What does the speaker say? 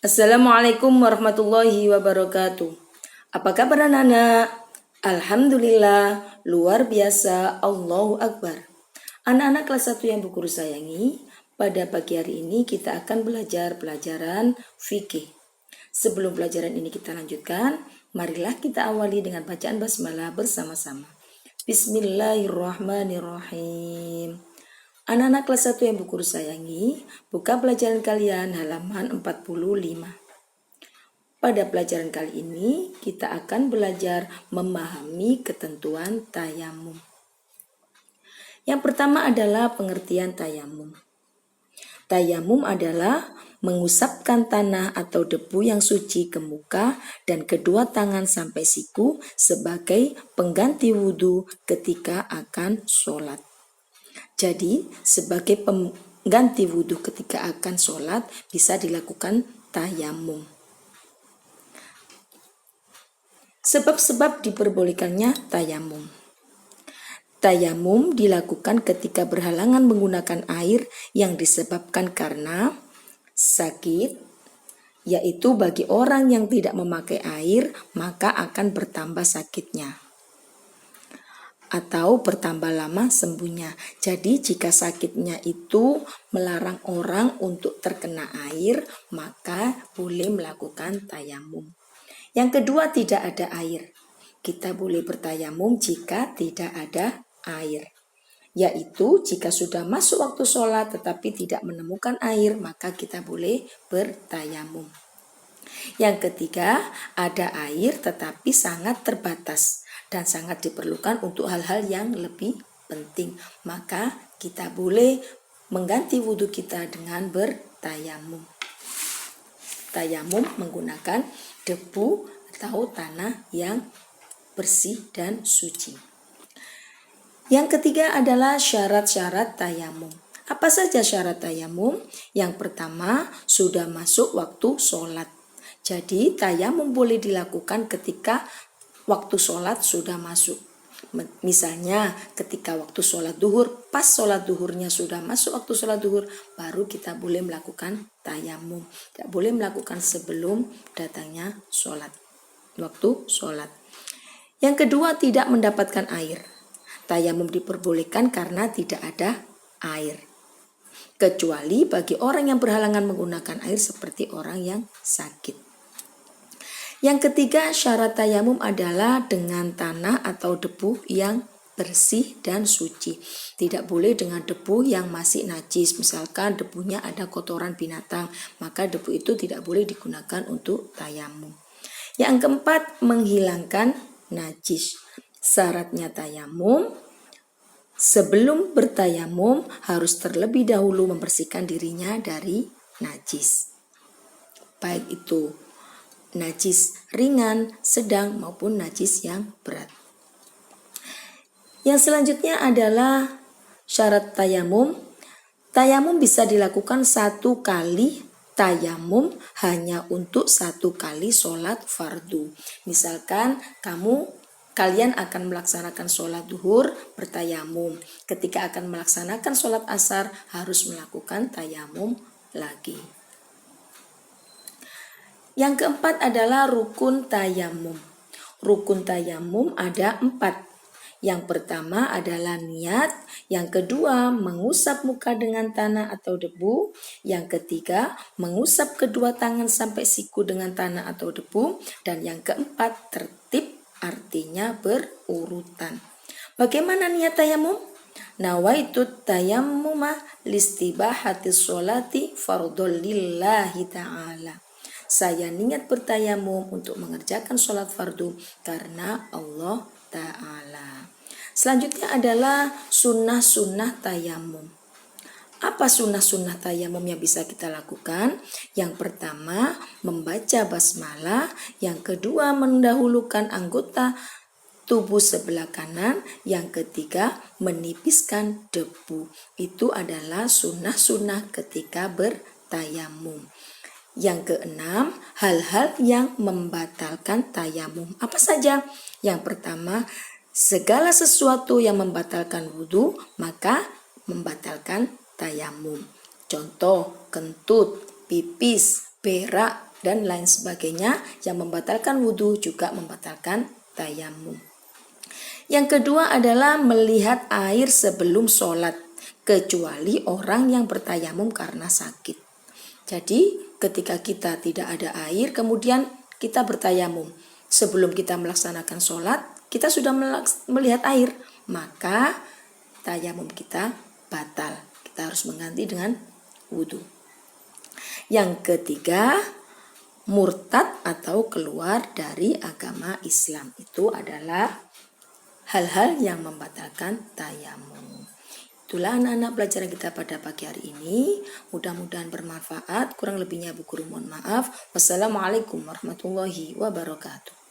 Assalamualaikum warahmatullahi wabarakatuh. Apa kabar anak-anak? Alhamdulillah, luar biasa, Allahu Akbar. Anak-anak kelas 1 yang Bu Guru sayangi, pada pagi hari ini kita akan belajar pelajaran fikih. Sebelum pelajaran ini kita lanjutkan, marilah kita awali dengan bacaan basmalah bersama-sama. Bismillahirrahmanirrahim. Anak-anak kelas 1 yang Bu Guru sayangi, buka pelajaran kalian halaman 45. Pada pelajaran kali ini, kita akan belajar memahami ketentuan tayamum. Yang pertama adalah pengertian tayamum. Tayamum adalah mengusapkan tanah atau debu yang suci ke muka dan kedua tangan sampai siku sebagai pengganti wudhu ketika akan sholat. Jadi, sebagai pengganti wudhu ketika akan sholat bisa dilakukan tayamum. Sebab-sebab diperbolehkannya tayamum. Tayamum dilakukan ketika berhalangan menggunakan air yang disebabkan karena sakit, yaitu bagi orang yang tidak memakai air maka akan bertambah sakitnya atau bertambah lama sembuhnya. Jadi jika sakitnya itu melarang orang untuk terkena air, maka boleh melakukan tayamum. Yang kedua, tidak ada air. Kita boleh bertayamum jika tidak ada air. Yaitu jika sudah masuk waktu sholat tetapi tidak menemukan air, maka kita boleh bertayamum. Yang ketiga, ada air tetapi sangat terbatas dan sangat diperlukan untuk hal-hal yang lebih penting. Maka kita boleh mengganti wudhu kita dengan bertayamum. Tayamum menggunakan debu atau tanah yang bersih dan suci. Yang ketiga adalah syarat-syarat tayamum. Apa saja syarat tayamum? Yang pertama, sudah masuk waktu sholat. Jadi tayamum boleh dilakukan ketika waktu sholat sudah masuk. Misalnya ketika waktu sholat duhur, pas sholat duhurnya sudah masuk waktu sholat duhur, baru kita boleh melakukan tayamum. Tidak boleh melakukan sebelum datangnya sholat, waktu sholat. Yang kedua, tidak mendapatkan air. Tayamum diperbolehkan karena tidak ada air. Kecuali bagi orang yang berhalangan menggunakan air seperti orang yang sakit. Yang ketiga, syarat tayamum adalah dengan tanah atau debu yang bersih dan suci. Tidak boleh dengan debu yang masih najis. Misalkan debunya ada kotoran binatang, maka debu itu tidak boleh digunakan untuk tayamum. Yang keempat, menghilangkan najis. Syaratnya tayamum, sebelum bertayamum harus terlebih dahulu membersihkan dirinya dari najis. Baik itu najis ringan, sedang maupun najis yang berat. Yang selanjutnya adalah syarat tayamum. Tayamum bisa dilakukan 1 kali tayamum hanya untuk 1 kali sholat fardu. Misalkan kalian akan melaksanakan sholat duhur bertayamum. Ketika akan melaksanakan sholat asar harus melakukan tayamum lagi. Yang keempat adalah rukun tayamum. Rukun tayamum ada 4. Yang pertama adalah niat. Yang kedua, mengusap muka dengan tanah atau debu. Yang ketiga, mengusap kedua tangan sampai siku dengan tanah atau debu. Dan yang keempat, tertib, artinya berurutan. Bagaimana niat tayamum? Nawaitu tayammuma listibahatis sholati fardhol lillahi ta'ala. Saya niat bertayamum untuk mengerjakan sholat fardu karena Allah Ta'ala. Selanjutnya adalah sunnah-sunnah tayamum. Apa sunnah-sunnah tayamum yang bisa kita lakukan? Yang pertama, membaca basmalah. Yang kedua, mendahulukan anggota tubuh sebelah kanan. Yang ketiga, menipiskan debu. Itu adalah sunnah-sunnah ketika bertayamum. Yang keenam, hal-hal yang membatalkan tayamum. Apa saja? Yang pertama, segala sesuatu yang membatalkan wudhu, maka membatalkan tayamum. Contoh, kentut, pipis, berak, dan lain sebagainya yang membatalkan wudhu juga membatalkan tayamum. Yang kedua adalah melihat air sebelum sholat, kecuali orang yang bertayamum karena sakit. Jadi ketika kita tidak ada air kemudian kita bertayamum, sebelum kita melaksanakan sholat kita sudah melihat air, maka tayamum kita batal. Kita harus mengganti dengan wudhu. Yang ketiga, murtad atau keluar dari agama Islam. Itu adalah hal-hal yang membatalkan tayamum. Itulah anak-anak pelajaran kita pada pagi hari ini. Mudah-mudahan bermanfaat. Kurang lebihnya Bu Guru mohon maaf. Wassalamualaikum warahmatullahi wabarakatuh.